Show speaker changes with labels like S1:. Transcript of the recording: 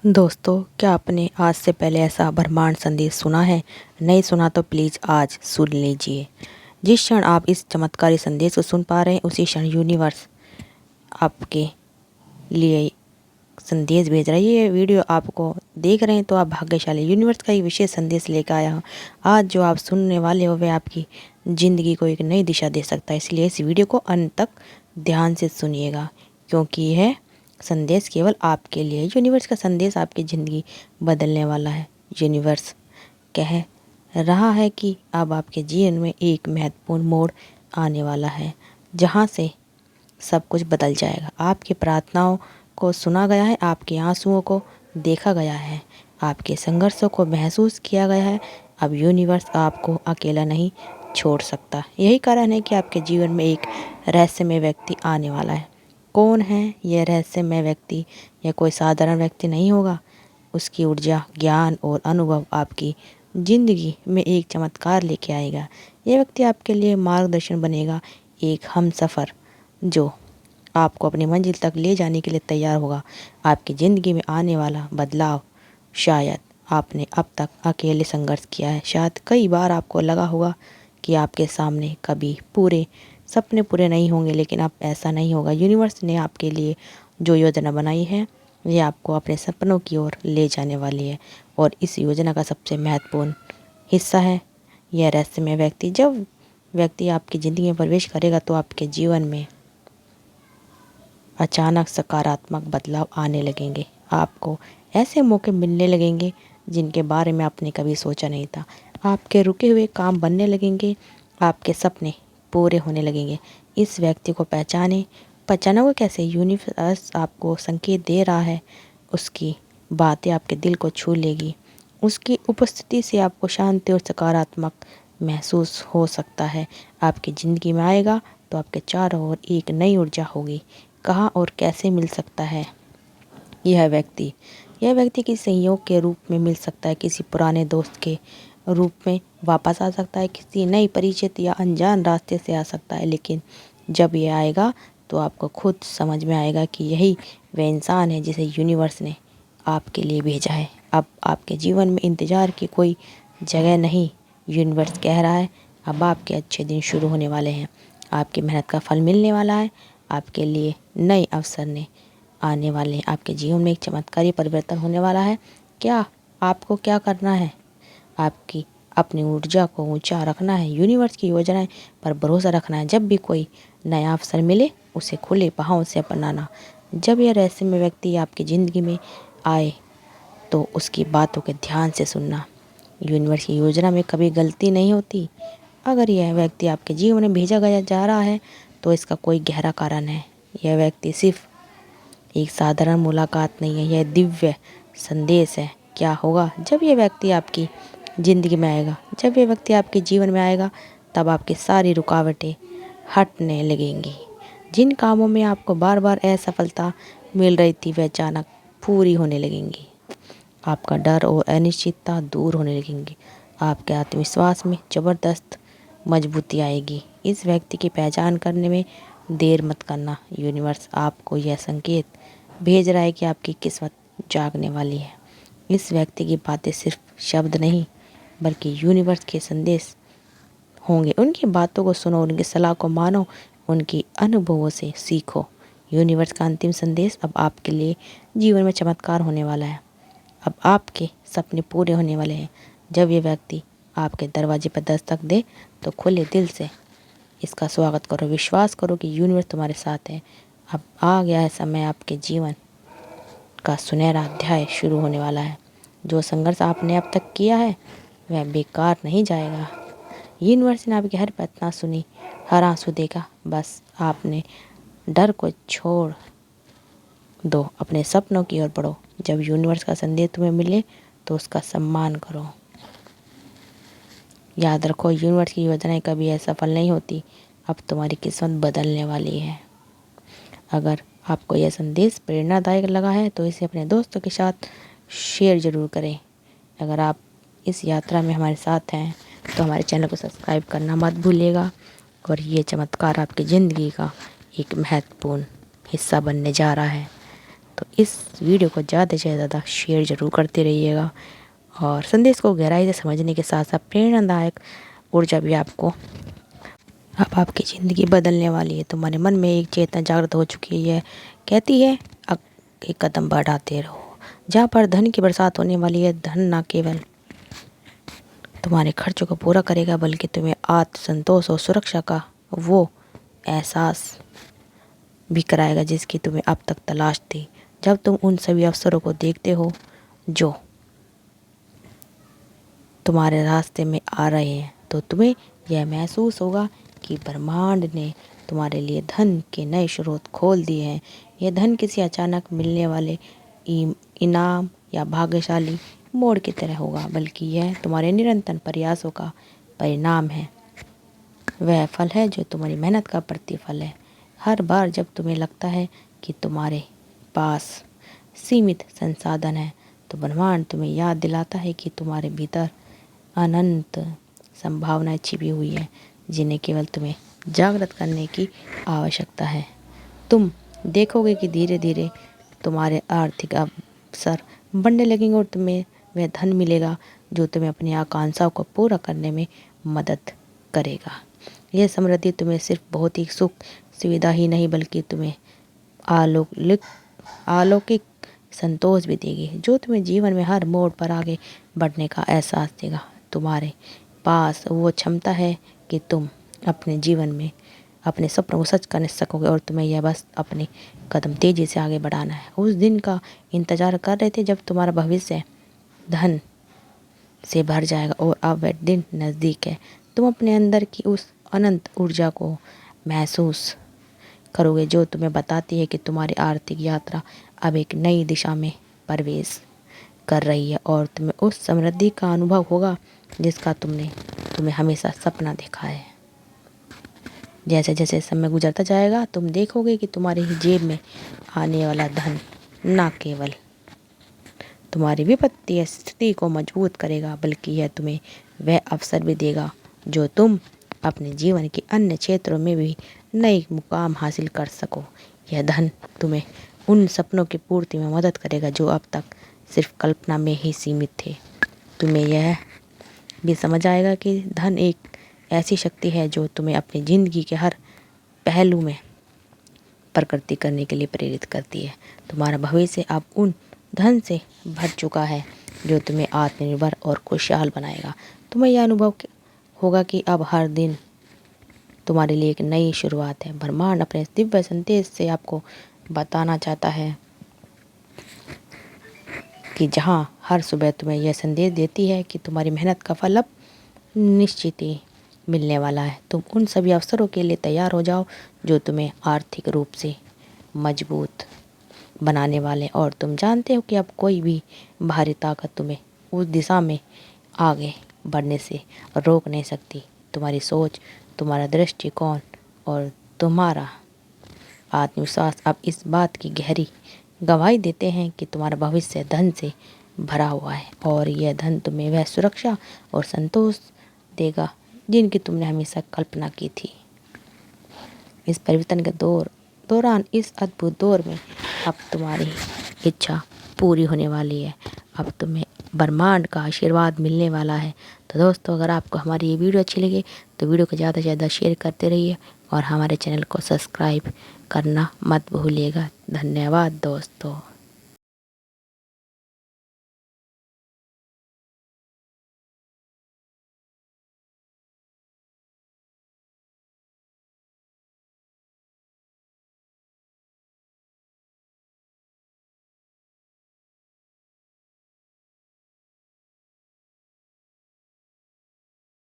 S1: दोस्तों, क्या आपने आज से पहले ऐसा ब्रह्मांड संदेश सुना है? नहीं सुना तो प्लीज़ आज सुन लीजिए। जिस क्षण आप इस चमत्कारी संदेश को सुन पा रहे हैं, उसी क्षण यूनिवर्स आपके लिए संदेश भेज रहा है। ये वीडियो आपको देख रहे हैं तो आप भाग्यशाली। यूनिवर्स का एक विशेष संदेश लेकर आया हूँ। आज जो आप सुनने वाले हो वह आपकी ज़िंदगी को एक नई दिशा दे सकता है। इसलिए इस वीडियो को अंत तक ध्यान से सुनिएगा, क्योंकि यह संदेश केवल आपके लिए। यूनिवर्स का संदेश आपकी ज़िंदगी बदलने वाला है। यूनिवर्स कह रहा है कि अब आपके जीवन में एक महत्वपूर्ण मोड़ आने वाला है, जहाँ से सब कुछ बदल जाएगा। आपकी प्रार्थनाओं को सुना गया है, आपके आंसुओं को देखा गया है, आपके संघर्षों को महसूस किया गया है। अब यूनिवर्स आपको अकेला नहीं छोड़ सकता। यही कारण है कि आपके जीवन में एक रहस्यमय व्यक्ति आने वाला है। कौन है यह रहस्यमय व्यक्ति? यह कोई साधारण व्यक्ति नहीं होगा। उसकी ऊर्जा, ज्ञान और अनुभव आपकी ज़िंदगी में एक चमत्कार लेके आएगा। यह व्यक्ति आपके लिए मार्गदर्शन बनेगा, एक हमसफ़र जो आपको अपनी मंजिल तक ले जाने के लिए तैयार होगा। आपकी ज़िंदगी में आने वाला बदलाव शायद आपने अब तक अकेले संघर्ष किया है। शायद कई बार आपको लगा होगा कि आपके सामने कभी पूरे सपने पूरे नहीं होंगे, लेकिन अब ऐसा नहीं होगा। यूनिवर्स ने आपके लिए जो योजना बनाई है, ये आपको अपने सपनों की ओर ले जाने वाली है। और इस योजना का सबसे महत्वपूर्ण हिस्सा है यह रहस्यमय व्यक्ति। जब व्यक्ति आपकी ज़िंदगी में प्रवेश करेगा तो आपके जीवन में अचानक सकारात्मक बदलाव आने लगेंगे। आपको ऐसे मौके मिलने लगेंगे जिनके बारे में आपने कभी सोचा नहीं था। आपके रुके हुए काम बनने लगेंगे, आपके सपने पूरे होने लगेंगे। इस व्यक्ति को पहचानोगे कैसे? यूनिवर्स आपको संकेत दे रहा है। उसकी बातें आपके दिल को छू लेगी। उसकी उपस्थिति से आपको शांति और सकारात्मक महसूस हो सकता है। आपकी ज़िंदगी में आएगा तो आपके चारों ओर एक नई ऊर्जा होगी। कहाँ और कैसे मिल सकता है यह व्यक्ति? यह व्यक्ति किसी संयोग के रूप में मिल सकता है, किसी पुराने दोस्त के रूप में वापस आ सकता है, किसी नई परिचित या अनजान रास्ते से आ सकता है। लेकिन जब ये आएगा तो आपको खुद समझ में आएगा कि यही वह इंसान है जिसे यूनिवर्स ने आपके लिए भेजा है। अब आपके जीवन में इंतज़ार की कोई जगह नहीं। यूनिवर्स कह रहा है अब आपके अच्छे दिन शुरू होने वाले हैं। आपकी मेहनत का फल मिलने वाला है। आपके लिए नए अवसर ने आने वाले हैं। आपके जीवन में एक चमत्कारी परिवर्तन होने वाला है। आपको क्या करना है? आपकी अपनी ऊर्जा को ऊंचा रखना है, यूनिवर्स की योजनाएं पर भरोसा रखना है। जब भी कोई नया अवसर मिले उसे खुले बाहों से अपनाना। जब यह रहस्यमय व्यक्ति आपकी ज़िंदगी में आए तो उसकी बातों के ध्यान से सुनना। यूनिवर्स की योजना में कभी गलती नहीं होती। अगर यह व्यक्ति आपके जीवन में भेजा गया जा रहा है तो इसका कोई गहरा कारण है। यह व्यक्ति सिर्फ एक साधारण मुलाकात नहीं है, यह दिव्य संदेश है। क्या होगा जब यह व्यक्ति आपकी ज़िंदगी में आएगा? जब यह व्यक्ति आपके जीवन में आएगा तब आपकी सारी रुकावटें हटने लगेंगी। जिन कामों में आपको बार बार असफलता मिल रही थी वह अचानक पूरी होने लगेंगी। आपका डर और अनिश्चितता दूर होने लगेंगी। आपके आत्मविश्वास में ज़बरदस्त मजबूती आएगी। इस व्यक्ति की पहचान करने में देर मत करना। यूनिवर्स आपको यह संकेत भेज रहा है कि आपकी किस्मत जागने वाली है। इस व्यक्ति की बातें सिर्फ शब्द नहीं बल्कि यूनिवर्स के संदेश होंगे। उनकी बातों को सुनो, उनकी सलाह को मानो, उनकी अनुभवों से सीखो। यूनिवर्स का अंतिम संदेश अब आपके लिए जीवन में चमत्कार होने वाला है। अब आपके सपने पूरे होने वाले हैं। जब ये व्यक्ति आपके दरवाजे पर दस्तक दे तो खुले दिल से इसका स्वागत करो। विश्वास करो कि यूनिवर्स तुम्हारे साथ है। अब आ गया है समय, आपके जीवन का सुनहरा अध्याय शुरू होने वाला है। जो संघर्ष आपने अब तक किया है वह बेकार नहीं जाएगा। यूनिवर्स ने आपकी हर प्रार्थना सुनी, हर आंसू देखा। बस आपने डर को छोड़ दो, अपने सपनों की ओर बढ़ो। जब यूनिवर्स का संदेश तुम्हें मिले तो उसका सम्मान करो। याद रखो, यूनिवर्स की योजनाएं कभी असफल नहीं होती। अब तुम्हारी किस्मत बदलने वाली है। अगर आपको यह संदेश प्रेरणादायक लगा है तो इसे अपने दोस्तों के साथ शेयर ज़रूर करें। अगर आप इस यात्रा में हमारे साथ हैं तो हमारे चैनल को सब्सक्राइब करना मत भूलिएगा। और ये चमत्कार आपकी ज़िंदगी का एक महत्वपूर्ण हिस्सा बनने जा रहा है। तो इस वीडियो को ज़्यादा से ज़्यादा शेयर ज़रूर करते रहिएगा और संदेश को गहराई से समझने के साथ साथ प्रेरणादायक ऊर्जा भी आपको अब आपकी ज़िंदगी बदलने वाली है। तुम्हारे मन में एक चेतना जागृत हो चुकी है, कहती है अब एक कदम बढ़ाते रहो। जहाँ पर धन की बरसात होने वाली है, धन ना केवल तुम्हारे खर्चों को पूरा करेगा बल्कि तुम्हें आत्मसंतोष और सुरक्षा का वो एहसास भी कराएगा जिसकी तुम्हें अब तक तलाश थी। जब तुम उन सभी अवसरों को देखते हो जो तुम्हारे रास्ते में आ रहे हैं तो तुम्हें यह महसूस होगा कि ब्रह्मांड ने तुम्हारे लिए धन के नए स्रोत खोल दिए हैं। यह धन किसी अचानक मिलने वाले इनाम या भाग्यशाली मोड़ की तरह होगा, बल्कि यह तुम्हारे निरंतर प्रयासों का परिणाम है। वह फल है जो तुम्हारी मेहनत का प्रतिफल है। हर बार जब तुम्हें लगता है कि तुम्हारे पास सीमित संसाधन है तो ब्रह्मांड तुम्हें याद दिलाता है कि तुम्हारे भीतर अनंत संभावनाएं छिपी हुई हैं जिन्हें केवल तुम्हें जागृत करने की आवश्यकता है। तुम देखोगे कि धीरे धीरे तुम्हारे आर्थिक अवसर बढ़ने लगेंगे और तुम्हें वह धन मिलेगा जो तुम्हें अपनी आकांक्षाओं को पूरा करने में मदद करेगा। यह समृद्धि तुम्हें सिर्फ बहुत ही सुख सुविधा ही नहीं बल्कि तुम्हें अलौकिक संतोष भी देगी जो तुम्हें जीवन में हर मोड़ पर आगे बढ़ने का एहसास देगा। तुम्हारे पास वो क्षमता है कि तुम अपने जीवन में अपने सपनों को सच कर सकोगे और तुम्हें यह बस अपने कदम तेजी से आगे बढ़ाना है। उस दिन का इंतजार कर रहे थे जब तुम्हारा भविष्य धन से भर जाएगा और अब वह दिन नज़दीक है। तुम अपने अंदर की उस अनंत ऊर्जा को महसूस करोगे जो तुम्हें बताती है कि तुम्हारी आर्थिक यात्रा अब एक नई दिशा में प्रवेश कर रही है और तुम्हें उस समृद्धि का अनुभव होगा जिसका तुम्हें हमेशा सपना देखा है। जैसे जैसे समय गुजरता जाएगा तुम देखोगे कि तुम्हारी ही जेब में आने वाला धन न केवल तुम्हारी वित्तीय स्थिति को मजबूत करेगा बल्कि यह तुम्हें वह अवसर भी देगा जो तुम अपने जीवन के अन्य क्षेत्रों में भी नए मुकाम हासिल कर सको। यह धन तुम्हें उन सपनों की पूर्ति में मदद करेगा जो अब तक सिर्फ कल्पना में ही सीमित थे। तुम्हें यह भी समझ आएगा कि धन एक ऐसी शक्ति है जो तुम्हें अपनी ज़िंदगी के हर पहलू में प्रगति करने के लिए प्रेरित करती है। तुम्हारा भविष्य अब उन धन से भर चुका है जो तुम्हें आत्मनिर्भर और खुशहाल बनाएगा। तुम्हें यह अनुभव होगा कि अब हर दिन तुम्हारे लिए एक नई शुरुआत है। ब्रह्मांड अपने दिव्य संदेश से आपको बताना चाहता है कि जहाँ हर सुबह तुम्हें यह संदेश देती है कि तुम्हारी मेहनत का फल अब निश्चित ही मिलने वाला है। तुम उन सभी अवसरों के लिए तैयार हो जाओ जो तुम्हें आर्थिक रूप से मजबूत बनाने वाले और तुम जानते हो कि अब कोई भी बाहरी ताकत तुम्हें उस दिशा में आगे बढ़ने से रोक नहीं सकती। तुम्हारी सोच, तुम्हारा दृष्टिकोण और तुम्हारा आत्मविश्वास अब इस बात की गहरी गवाही देते हैं कि तुम्हारा भविष्य धन से भरा हुआ है और यह धन तुम्हें वह सुरक्षा और संतोष देगा जिनकी तुमने हमेशा कल्पना की थी। इस परिवर्तन के दौरान इस अद्भुत दौर में अब तुम्हारी इच्छा पूरी होने वाली है। अब तुम्हें ब्रह्मांड का आशीर्वाद मिलने वाला है। तो दोस्तों, अगर आपको हमारी ये वीडियो अच्छी लगे तो वीडियो को ज़्यादा से ज़्यादा शेयर करते रहिए और हमारे चैनल को सब्सक्राइब करना मत भूलिएगा। धन्यवाद दोस्तों।